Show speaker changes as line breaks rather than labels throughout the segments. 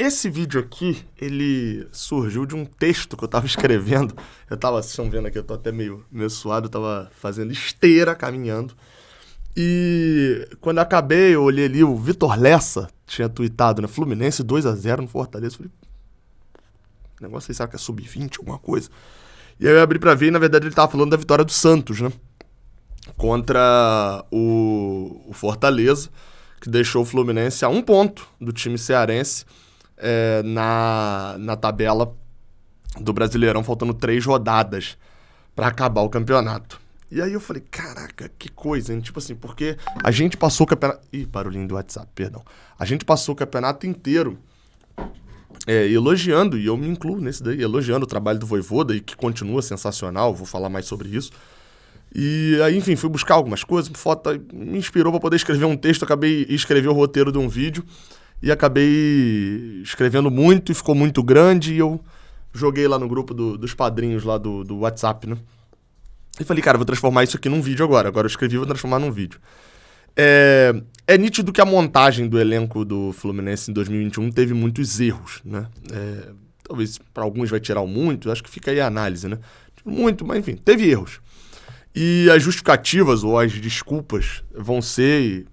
Esse vídeo aqui, ele surgiu de um texto que eu tava escrevendo. Vocês estão vendo aqui, eu tô até meio suado, eu tava fazendo esteira, caminhando. E quando eu acabei, eu olhei ali, o Vitor Lessa tinha tuitado, né? Fluminense 2-0 no Fortaleza. Eu falei, negócio aí, será que é sub-20, alguma coisa? E aí eu abri pra ver e, na verdade, ele tava falando da vitória do Santos, né? Contra o Fortaleza, que deixou o Fluminense a 1 ponto do time cearense na tabela do Brasileirão, faltando 3 rodadas pra acabar o campeonato. E aí eu falei, caraca, que coisa, hein? Tipo assim, porque a gente passou o campeonato... Ih, barulhinho do WhatsApp, perdão. A gente passou o campeonato inteiro elogiando, e eu me incluo nesse daí, elogiando o trabalho do Vojvoda, e que continua sensacional, vou falar mais sobre isso. E aí, enfim, fui buscar algumas coisas, foto, me inspirou para poder escrever um texto, acabei escrever o roteiro de um vídeo, e acabei escrevendo muito, e ficou muito grande, e eu joguei lá no grupo dos padrinhos lá do WhatsApp, né? E falei, cara, vou transformar isso aqui num vídeo agora eu escrevi e vou transformar num vídeo. É nítido que a montagem do elenco do Fluminense em 2021 teve muitos erros, né? Talvez para alguns vai tirar o muito, acho que fica aí a análise, né? Muito, mas enfim, teve erros. E as justificativas ou as desculpas vão ser,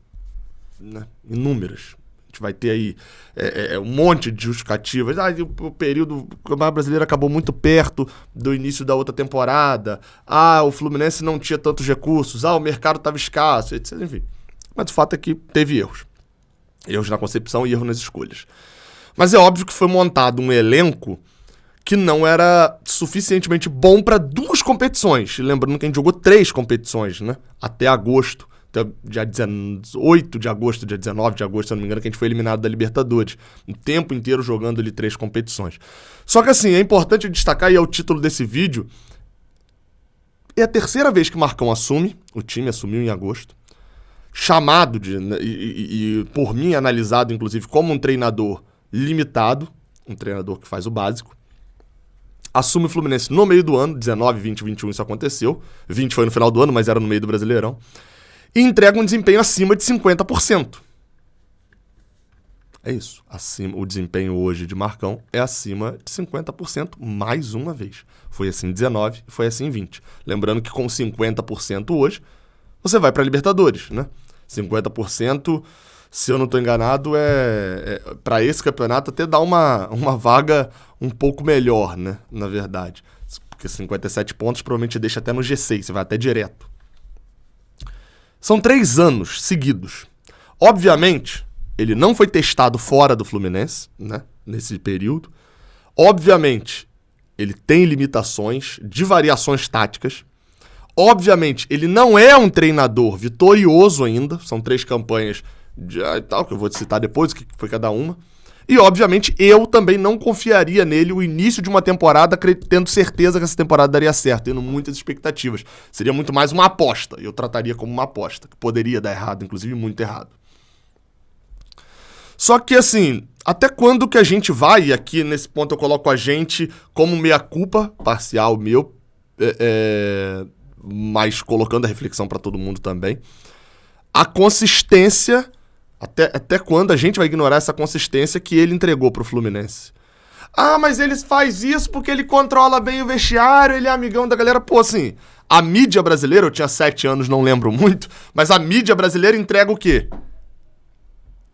né, inúmeras. A gente vai ter aí um monte de justificativas. O período, o Campeonato Brasileiro acabou muito perto do início da outra temporada. O Fluminense não tinha tantos recursos. O mercado estava escasso, etc. Enfim. Mas o fato é que teve erros. Erros na concepção e erros nas escolhas. Mas é óbvio que foi montado um elenco que não era suficientemente bom para 2 competições. Lembrando que a gente jogou 3 competições, né? Até agosto. Até dia 18 de agosto, dia 19 de agosto, se eu não me engano, que a gente foi eliminado da Libertadores. O tempo inteiro jogando ali 3 competições. Só que assim, é importante destacar, e é o título desse vídeo, é a 3ª vez que o Marcão assume, o time assumiu em agosto, chamado e por mim analisado, inclusive, como um treinador limitado, um treinador que faz o básico. Assume o Fluminense no meio do ano, 19, 20, 21 isso aconteceu. 20 foi no final do ano, mas era no meio do Brasileirão. E entrega um desempenho acima de 50%. É isso. O desempenho hoje de Marcão é acima de 50% mais uma vez. Foi assim em 19 e foi assim em 20. Lembrando que com 50% hoje, você vai para a Libertadores, né? 50%, se eu não estou enganado, para esse campeonato até dá uma vaga um pouco melhor, né? Na verdade. Porque 57 pontos provavelmente deixa até no G6, você vai até direto. São 3 anos seguidos. Obviamente, ele não foi testado fora do Fluminense, né? Nesse período. Obviamente, ele tem limitações de variações táticas. Obviamente, ele não é um treinador vitorioso ainda. São 3 campanhas que eu vou te citar depois, o que foi cada uma. E, obviamente, eu também não confiaria nele o início de uma temporada tendo certeza que essa temporada daria certo, tendo muitas expectativas. Seria muito mais uma aposta. Eu trataria como uma aposta, que poderia dar errado, inclusive muito errado. Só que, assim, até quando que a gente vai, e aqui nesse ponto eu coloco a gente como meia-culpa, parcial meu, mas colocando a reflexão para todo mundo também, a consistência... Até quando a gente vai ignorar essa consistência que ele entregou pro Fluminense? Mas ele faz isso porque ele controla bem o vestiário, ele é amigão da galera. Pô, assim, a mídia brasileira, eu tinha 7 anos, não lembro muito, mas a mídia brasileira entrega o quê?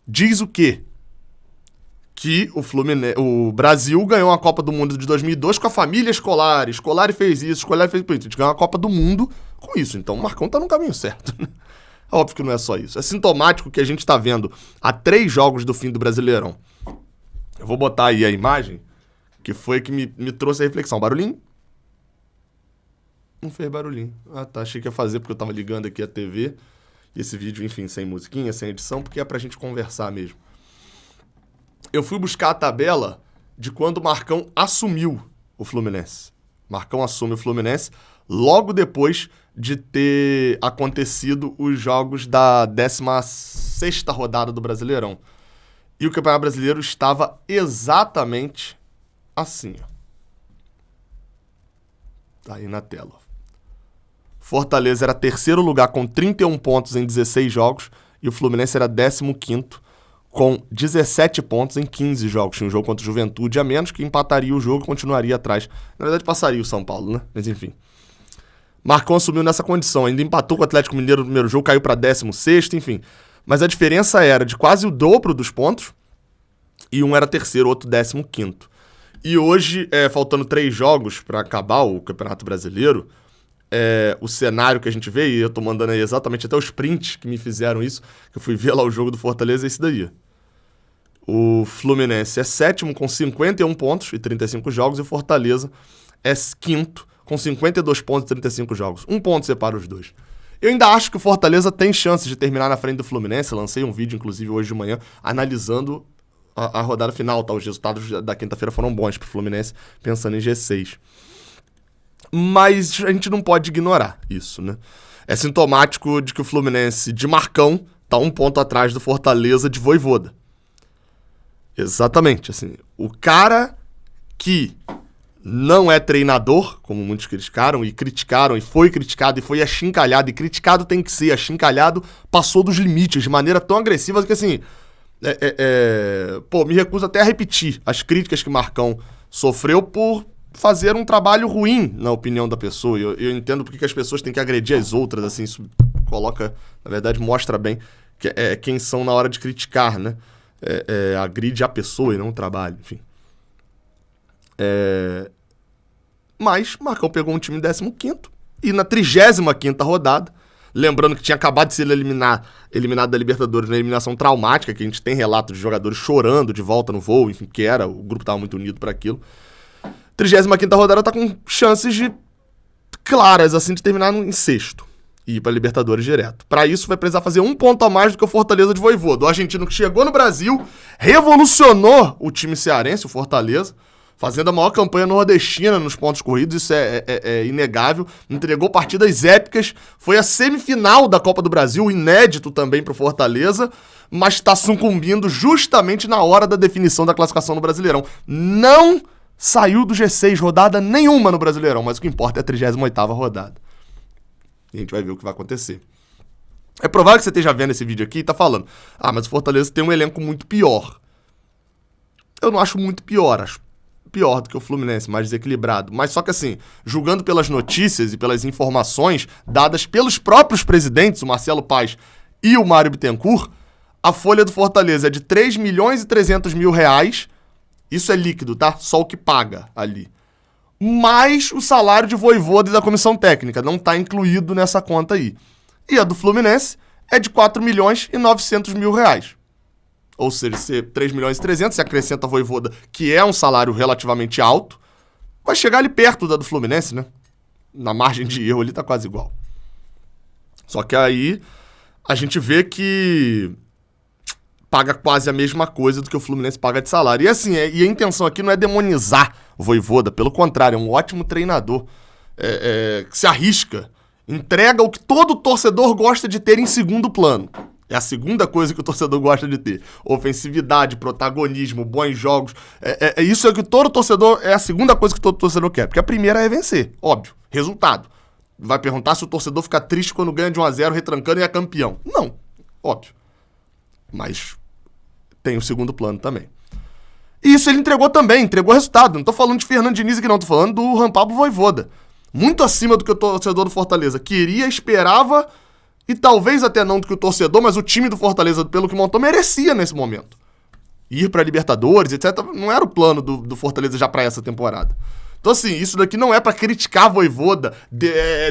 Diz o quê? Que o Brasil ganhou a Copa do Mundo de 2002 com a família Scolari. Scolari fez isso, Scolari fez isso. A gente ganhou a Copa do Mundo com isso. Então o Marcão tá no caminho certo, né? Óbvio que não é só isso. É sintomático que a gente tá vendo há 3 jogos do fim do Brasileirão. Eu vou botar aí a imagem, que foi que me trouxe a reflexão. Barulhinho? Não fez barulhinho. Tá. Achei que ia fazer porque eu tava ligando aqui a TV. E esse vídeo, enfim, sem musiquinha, sem edição, porque é pra gente conversar mesmo. Eu fui buscar a tabela de quando o Marcão assumiu o Fluminense. Marcão assume o Fluminense logo depois de ter acontecido os jogos da 16ª rodada do Brasileirão. E o Campeonato Brasileiro estava exatamente assim. Tá aí na tela. Fortaleza era 3º lugar com 31 pontos em 16 jogos e o Fluminense era 15º com 17 pontos em 15 jogos. Tinha um jogo contra o Juventude a menos, que empataria o jogo e continuaria atrás. Na verdade, passaria o São Paulo, né? Mas enfim. Marcão assumiu nessa condição. Ainda empatou com o Atlético Mineiro no primeiro jogo, caiu para 16º, enfim. Mas a diferença era de quase o dobro dos pontos. E um era terceiro, outro 15º. E hoje, faltando 3 jogos para acabar o Campeonato Brasileiro, o cenário que a gente vê, e eu tô mandando aí exatamente até os prints que me fizeram isso, que eu fui ver lá o jogo do Fortaleza, é esse daí. O Fluminense é 7º com 51 pontos e 35 jogos, e o Fortaleza é 5º com 52 pontos e 35 jogos. 1 ponto separa os dois. Eu ainda acho que o Fortaleza tem chances de terminar na frente do Fluminense. Eu lancei um vídeo, inclusive, hoje de manhã, analisando a rodada final. Tá? Os resultados da quinta-feira foram bons pro Fluminense, pensando em G6. Mas a gente não pode ignorar isso, né? É sintomático de que o Fluminense de Marcão tá 1 ponto atrás do Fortaleza de Vojvoda. Exatamente, assim. O cara que não é treinador, como muitos criticaram, e foi criticado, e foi achincalhado, e criticado tem que ser, achincalhado passou dos limites de maneira tão agressiva que, assim, me recuso até a repetir as críticas que Marcão sofreu por fazer um trabalho ruim, na opinião da pessoa. Eu entendo porque que as pessoas têm que agredir as outras, assim, isso coloca, na verdade, mostra bem quem são na hora de criticar, né? Agride a pessoa e não o trabalho, enfim. Mas Marcão pegou um time em 15º e na 35ª rodada, lembrando que tinha acabado de ser eliminado da Libertadores na eliminação traumática, que a gente tem relato de jogadores chorando de volta no voo, enfim, o grupo estava muito unido para aquilo. 35ª rodada tá com chances claras, assim, de terminar em 6º e ir pra Libertadores direto. Para isso, vai precisar fazer 1 ponto a mais do que o Fortaleza de Vojvoda. O argentino que chegou no Brasil, revolucionou o time cearense, o Fortaleza, fazendo a maior campanha nordestina nos pontos corridos, isso é inegável. Entregou partidas épicas, foi a semifinal da Copa do Brasil, inédito também pro Fortaleza, mas está sucumbindo justamente na hora da definição da classificação no Brasileirão. Não saiu do G6, rodada nenhuma no Brasileirão, mas o que importa é a 38ª rodada. E a gente vai ver o que vai acontecer. É provável que você esteja vendo esse vídeo aqui e tá falando, mas o Fortaleza tem um elenco muito pior. Eu não acho muito pior, acho pior do que o Fluminense, mais desequilibrado. Mas só que assim, julgando pelas notícias e pelas informações dadas pelos próprios presidentes, o Marcelo Paes e o Mário Bittencourt, a folha do Fortaleza é de 3.300.000 reais. Isso é líquido, tá? Só o que paga ali. Mais o salário de Vojvoda e da comissão técnica. Não tá incluído nessa conta aí. E a do Fluminense é de 4.900.000 reais. Ou seja, se 3.300.000, se acrescenta a Vojvoda, que é um salário relativamente alto, vai chegar ali perto da do Fluminense, né? Na margem de erro ali tá quase igual. Só que aí a gente vê que paga quase a mesma coisa do que o Fluminense paga de salário. E assim, e a intenção aqui não é demonizar o Vojvoda, pelo contrário, é um ótimo treinador que se arrisca, entrega o que todo torcedor gosta de ter em segundo plano. É a segunda coisa que o torcedor gosta de ter. Ofensividade, protagonismo, bons jogos. Isso é que todo torcedor... É a segunda coisa que todo torcedor quer. Porque a primeira é vencer, óbvio. Resultado. Vai perguntar se o torcedor fica triste quando ganha de 1-0, retrancando e é campeão. Não, óbvio. Mas tem o segundo plano também. E isso ele entregou também, entregou resultado. Não tô falando de Fernando Diniz aqui não, tô falando do Juan Pablo Vojvoda. Muito acima do que o torcedor do Fortaleza queria, esperava... E talvez até não do que o torcedor, mas o time do Fortaleza, pelo que montou, merecia nesse momento. Ir pra Libertadores, etc. Não era o plano do Fortaleza já pra essa temporada. Então, assim, isso daqui não é pra criticar a Vojvoda,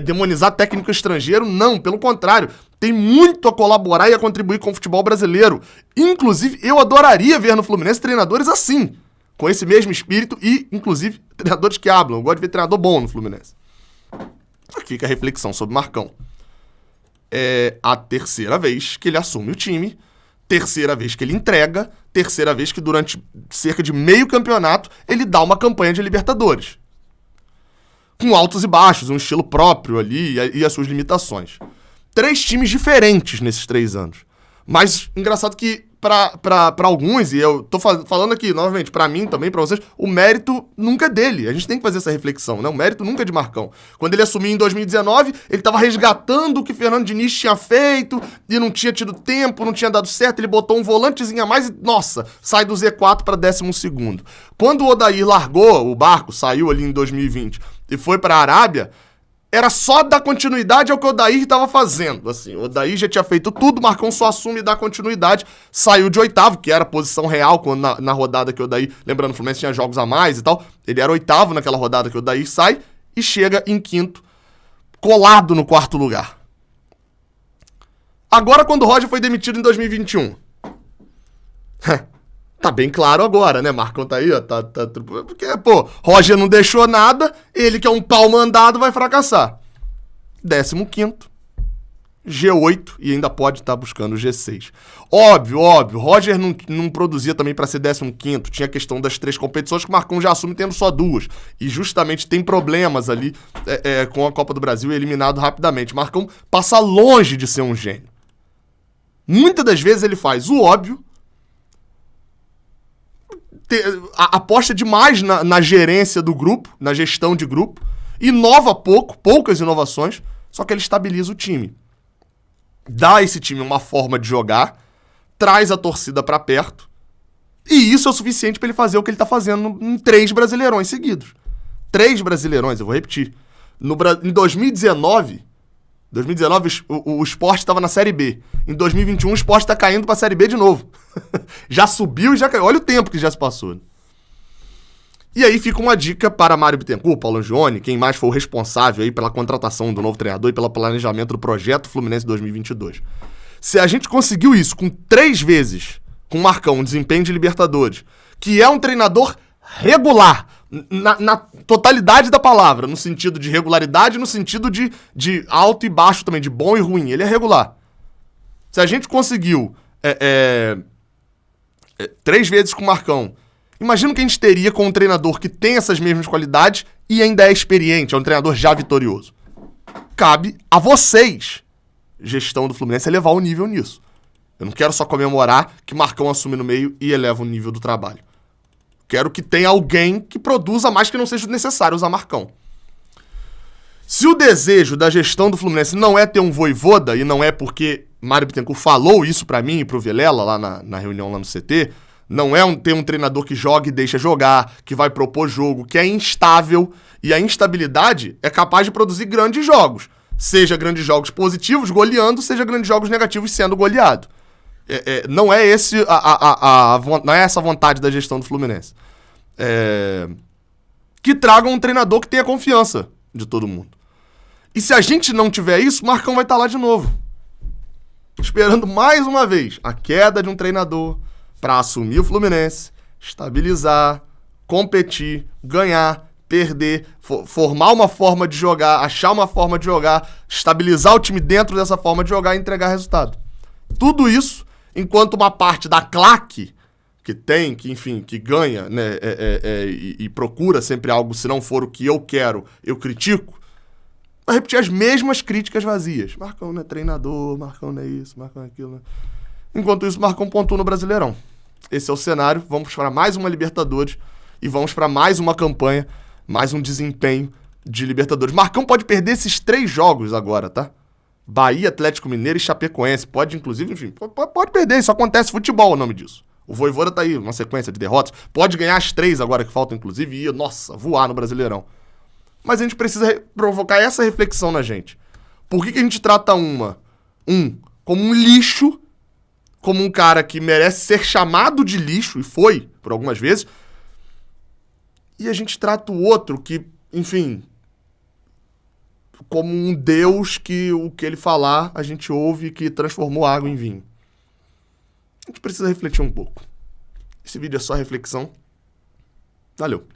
demonizar técnico estrangeiro, não. Pelo contrário, tem muito a colaborar e a contribuir com o futebol brasileiro. Inclusive, eu adoraria ver no Fluminense treinadores assim, com esse mesmo espírito e, inclusive, treinadores que hablam. Eu gosto de ver treinador bom no Fluminense. Aqui fica a reflexão sobre Marcão. É a terceira vez que ele assume o time, terceira vez que ele entrega, terceira vez que durante cerca de meio campeonato ele dá uma campanha de Libertadores. Com altos e baixos, um estilo próprio ali e as suas limitações. 3 times diferentes nesses 3 anos. Mas engraçado que pra alguns, e eu tô falando aqui, novamente, pra mim também, pra vocês, o mérito nunca é dele. A gente tem que fazer essa reflexão, né? O mérito nunca é de Marcão. Quando ele assumiu em 2019, ele tava resgatando o que Fernando Diniz tinha feito, e não tinha tido tempo, não tinha dado certo, ele botou um volantezinho a mais e, nossa, sai do Z4 pra 12º. Quando o Odair largou o barco, saiu ali em 2020, e foi pra Arábia, era só dar continuidade ao que o Odair estava fazendo. Assim, o Odair já tinha feito tudo, o Marcão só assume e dá continuidade. Saiu de 8º, que era a posição real quando na rodada que o Odair... Lembrando, o Fluminense tinha jogos a mais e tal. Ele era 8º naquela rodada que o Odair sai e chega em 5º, colado no 4º lugar. Agora, quando o Roger foi demitido em 2021... Tá bem claro agora, né? Marcão tá aí, ó. Porque, pô, Roger não deixou nada, ele que é um pau mandado vai fracassar. 15º, G8 e ainda pode estar buscando o G6. Óbvio, Roger não produzia também pra ser 15º, tinha a questão das 3 competições que o Marcão já assume tendo só 2. E justamente tem problemas ali com a Copa do Brasil eliminado rapidamente. Marcão passa longe de ser um gênio. Muitas das vezes ele faz o óbvio, aposta demais na gerência do grupo, na gestão de grupo, inova poucas inovações, só que ele estabiliza o time. Dá a esse time uma forma de jogar, traz a torcida pra perto, e isso é o suficiente pra ele fazer o que ele tá fazendo em 3 Brasileirões seguidos. 3 Brasileirões, eu vou repetir. Em 2019, o Sport estava na Série B. Em 2021, o Sport está caindo para a Série B de novo. Já subiu e já caiu. Olha o tempo que já se passou. E aí fica uma dica para Mário Bittencourt, Paulo Angione, quem mais for o responsável aí pela contratação do novo treinador e pelo planejamento do projeto Fluminense 2022. Se a gente conseguiu isso com 3 vezes, com o Marcão, um desempenho de Libertadores, que é um treinador regular, na totalidade da palavra, no sentido de regularidade, no sentido de alto e baixo também, de bom e ruim. Ele é regular. Se a gente conseguiu 3 vezes com o Marcão, imagina o que a gente teria com um treinador que tem essas mesmas qualidades e ainda é experiente, é um treinador já vitorioso. Cabe a vocês, gestão do Fluminense, elevar o nível nisso. Eu não quero só comemorar que Marcão assume no meio e eleva o nível do trabalho. Quero que tenha alguém que produza mais, que não seja necessário usar Marcão. Se o desejo da gestão do Fluminense não é ter um Vojvoda, e não é porque Mário Bittencourt falou isso pra mim e pro Vilela lá na reunião lá no CT, não é ter um treinador que joga e deixa jogar, que vai propor jogo, que é instável, e a instabilidade é capaz de produzir grandes jogos. Seja grandes jogos positivos, goleando, seja grandes jogos negativos, sendo goleado. Não é essa a vontade da gestão do Fluminense. Que traga um treinador que tenha confiança de todo mundo. E se a gente não tiver isso, Marcão vai estar lá de novo. Esperando mais uma vez a queda de um treinador para assumir o Fluminense, estabilizar, competir, ganhar, perder, formar uma forma de jogar, achar uma forma de jogar, estabilizar o time dentro dessa forma de jogar e entregar resultado. Tudo isso enquanto uma parte da claque que tem, que ganha, né, e procura sempre algo, se não for o que eu quero, eu critico, vai repetir as mesmas críticas vazias. Marcão não é treinador, Marcão não é isso, Marcão é aquilo. Né? Enquanto isso, Marcão pontua no Brasileirão. Esse é o cenário, vamos para mais uma Libertadores e vamos para mais uma campanha, mais um desempenho de Libertadores. Marcão pode perder esses 3 jogos agora, tá? Bahia, Atlético Mineiro e Chapecoense. Pode, inclusive, enfim, pode perder. Isso acontece, futebol é o nome disso. O Vojvoda tá aí, uma sequência de derrotas. Pode ganhar as 3 agora que faltam, inclusive, e, nossa, voar no Brasileirão. Mas a gente precisa provocar essa reflexão na gente. Por que a gente trata como um lixo, como um cara que merece ser chamado de lixo, e foi, por algumas vezes, e a gente trata o outro que, enfim, como um Deus que o que ele falar a gente ouve e que transformou água em vinho. A gente precisa refletir um pouco. Esse vídeo é só reflexão. Valeu.